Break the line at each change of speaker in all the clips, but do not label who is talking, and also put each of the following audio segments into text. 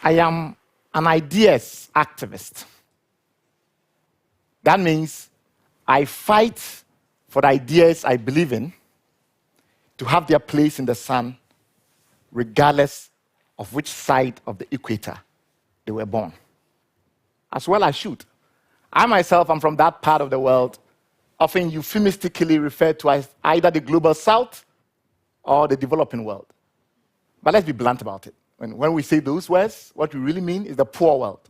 I am an ideas activist. That means I fight for the ideas I believe in to have their place in the sun, regardless of which side of the equator they were born. As well I should. I myself am from that part of the world, often euphemistically referred to as either the global south or the developing world. But let's be blunt about it. When we say those words, what we really mean is the poor world.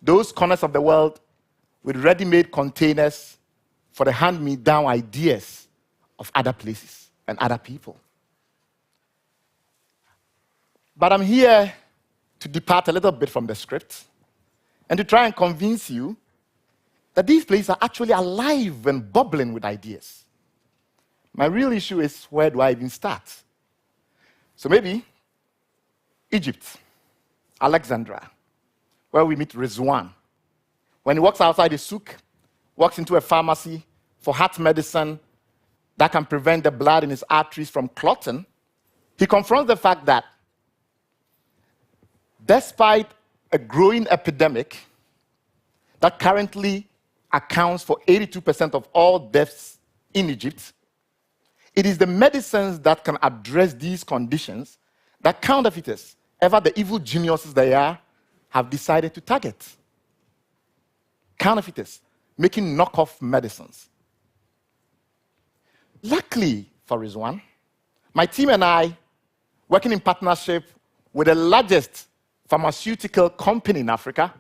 Those corners of the world with ready-made containers for the hand-me-down ideas of other places and other people. But I'm here to depart a little bit from the script and to try and convince you that these places are actually alive and bubbling with ideas. My real issue is, where do I even start? So maybe Egypt, Alexandria, where we meet Rizwan. When he walks outside the souk, walks into a pharmacy for heart medicine that can prevent the blood in his arteries from clotting, he confronts the fact that despite a growing epidemic that currently accounts for 82% of all deaths in Egypt, it is the medicines that can address these conditions that counterfeiters, ever the evil geniuses they are, have decided to target. Counterfeiters making knockoff medicines. Luckily for Rizwan, my team and I, working in partnership with the largest pharmaceutical company in Africa,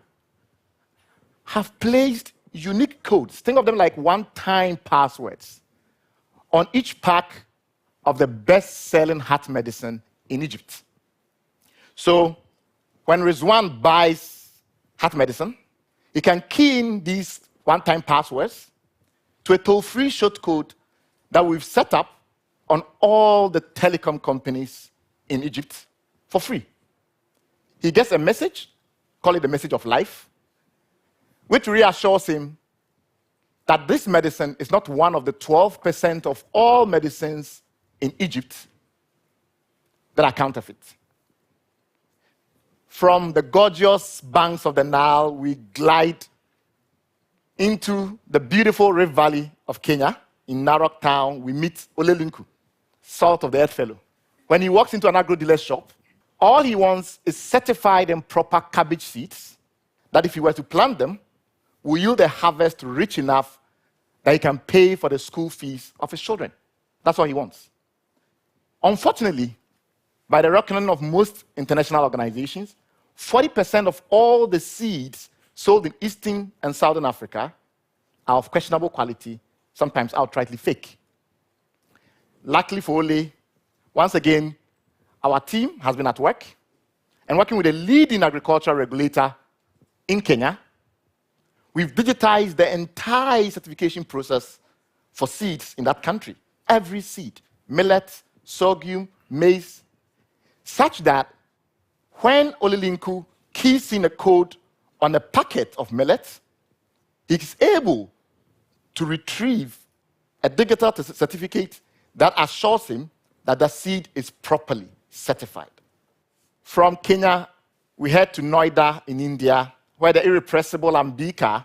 have placed unique codes, think of them like one-time passwords, on each pack of the best-selling heart medicine in Egypt. So when Rizwan buys heart medicine, he can key in these one-time passwords to a toll-free short code that we've set up on all the telecom companies in Egypt for free. He gets a message, call it the message of life, which reassures him that this medicine is not one of the 12% of all medicines in Egypt that are counterfeit. From the gorgeous banks of the Nile, we glide into the beautiful Rift Valley of Kenya. In Narok town, we meet Olelinku, salt of the earth fellow. When he walks into an agro-dealer's shop, all he wants is certified and proper cabbage seeds that, if he were to plant them, will yield a harvest rich enough that he can pay for the school fees of his children. That's what he wants. Unfortunately, by the reckoning of most international organizations, 40% of all the seeds sold in Eastern and Southern Africa are of questionable quality, sometimes outrightly fake. Luckily for Ole, once again, our team has been at work and working with a leading agricultural regulator in Kenya. We've digitized the entire certification process for seeds in that country. Every seed, millet, sorghum, maize, such that when Olelinku keys in a code on a packet of millet, he is able to retrieve a digital certificate that assures him that the seed is properly certified. From Kenya, we head to Noida in India, where the irrepressible Ambika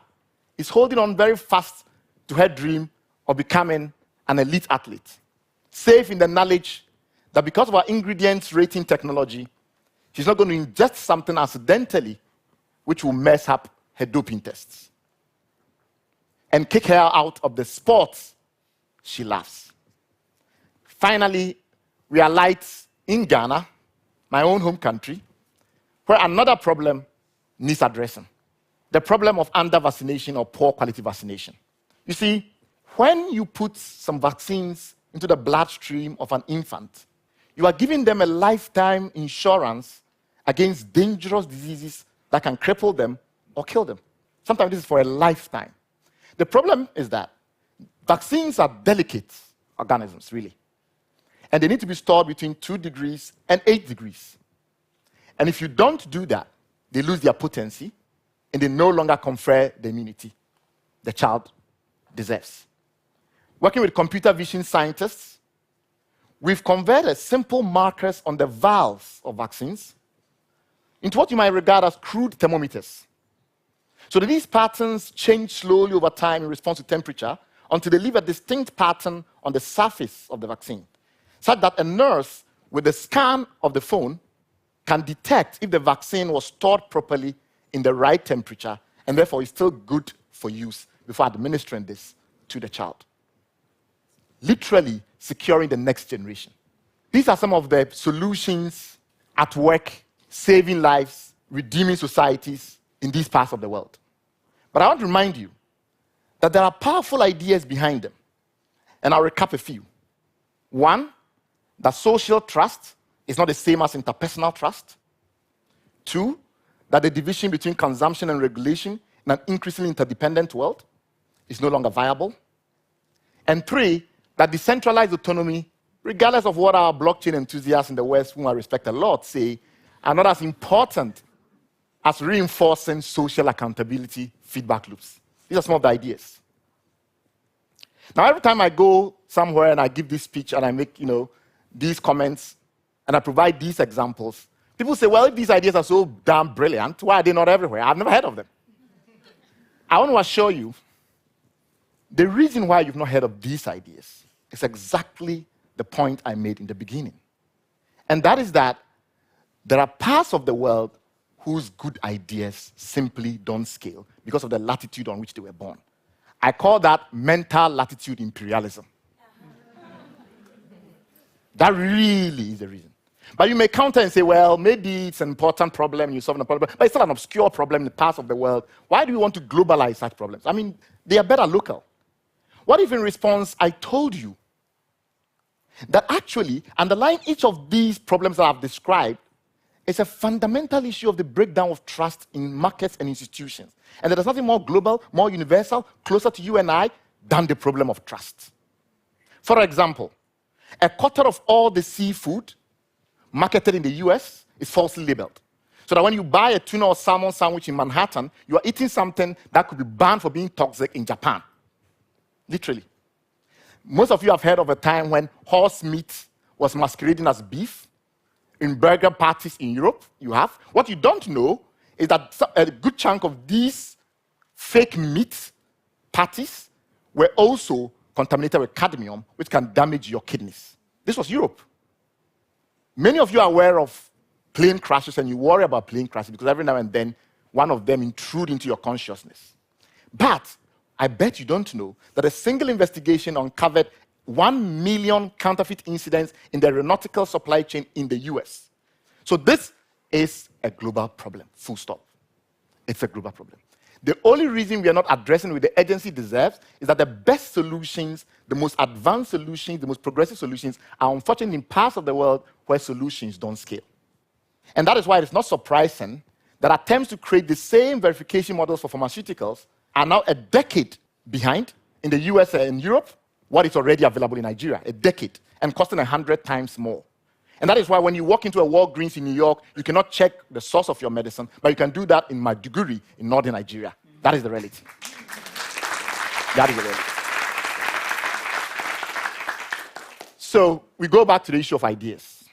is holding on very fast to her dream of becoming an elite athlete, safe in the knowledge that because of our ingredients rating technology, she's not going to ingest something accidentally which will mess up her doping tests and kick her out of the sports she loves. Finally, we are light in Ghana, my own home country, where another problem needs addressing: the problem of under-vaccination or poor quality vaccination. You see, when you put some vaccines into the bloodstream of an infant, you are giving them a lifetime insurance against dangerous diseases that can cripple them or kill them. Sometimes this is for a lifetime. The problem is that vaccines are delicate organisms, really. And they need to be stored between 2 degrees and 8 degrees. And if you don't do that, they lose their potency and they no longer confer the immunity the child deserves. Working with computer vision scientists, we've converted simple markers on the valves of vaccines into what you might regard as crude thermometers. So these patterns change slowly over time in response to temperature until they leave a distinct pattern on the surface of the vaccine, such that a nurse with a scan of the phone can detect if the vaccine was stored properly in the right temperature and therefore is still good for use before administering this to the child. Literally securing the next generation. These are some of the solutions at work, saving lives, redeeming societies in these parts of the world. But I want to remind you that there are powerful ideas behind them. And I'll recap a few. One, that social trust is not the same as interpersonal trust. Two, that the division between consumption and regulation in an increasingly interdependent world is no longer viable. And three, that decentralized autonomy, regardless of what our blockchain enthusiasts in the West, whom I respect a lot, say, are not as important as reinforcing social accountability feedback loops. These are some of the ideas. Now, every time I go somewhere and I give this speech and I make, these comments and I provide these examples, people say, well, if these ideas are so damn brilliant, why are they not everywhere? I've never heard of them. I want to assure you, the reason why you've not heard of these ideas is exactly the point I made in the beginning. And that is that there are parts of the world whose good ideas simply don't scale because of the latitude on which they were born. I call that mental latitude imperialism. That really is the reason. But you may counter and say, well, maybe it's an important problem and you're solving a problem, but it's still an obscure problem in the parts of the world. Why do you want to globalize such problems? I mean, they are better local. What if in response I told you that actually underlying each of these problems that I've described is a fundamental issue of the breakdown of trust in markets and institutions. And there's nothing more global, more universal, closer to you and I than the problem of trust. For example, a quarter of all the seafood marketed in the US is falsely labeled. So that when you buy a tuna or salmon sandwich in Manhattan, you are eating something that could be banned for being toxic in Japan. Literally. Most of you have heard of a time when horse meat was masquerading as beef in burger parties in Europe. You have. What you don't know is that a good chunk of these fake meat patties were also contaminated with cadmium, which can damage your kidneys. This was Europe. Many of you are aware of plane crashes, and you worry about plane crashes because every now and then one of them intrudes into your consciousness. But I bet you don't know that a single investigation uncovered 1 million counterfeit incidents in the aeronautical supply chain in the US. So this is a global problem, full stop. It's a global problem. The only reason we are not addressing with the urgency it deserves is that the best solutions, the most advanced solutions, the most progressive solutions are unfortunately in parts of the world where solutions don't scale. And that is why it's not surprising that attempts to create the same verification models for pharmaceuticals are now a decade behind in the US and Europe what is already available in Nigeria, a decade, and costing 100 times more. And that is why when you walk into a Walgreens in New York, you cannot check the source of your medicine, but you can do that in Maiduguri in northern Nigeria. That is the reality. That is the reality. So we go back to the issue of ideas.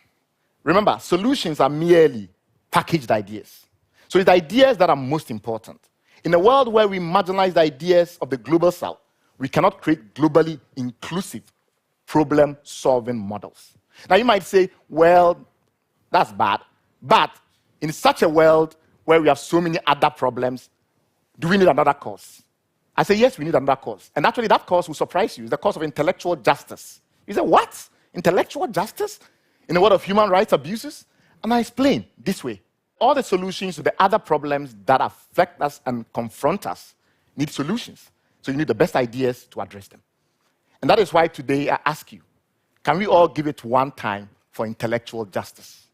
Remember, solutions are merely packaged ideas. So it's ideas that are most important. In a world where we marginalize the ideas of the global south, we cannot create globally inclusive problem-solving models. Now you might say, well, that's bad, but in such a world where we have so many other problems, do we need another cause? I say, yes, we need another cause. And actually that cause will surprise you. It's the cause of intellectual justice. You say, what? Intellectual justice? In the world of human rights abuses? And I explain this way. All the solutions to the other problems that affect us and confront us need solutions. So you need the best ideas to address them. And that is why today I ask you, can we all give it one time for intellectual justice?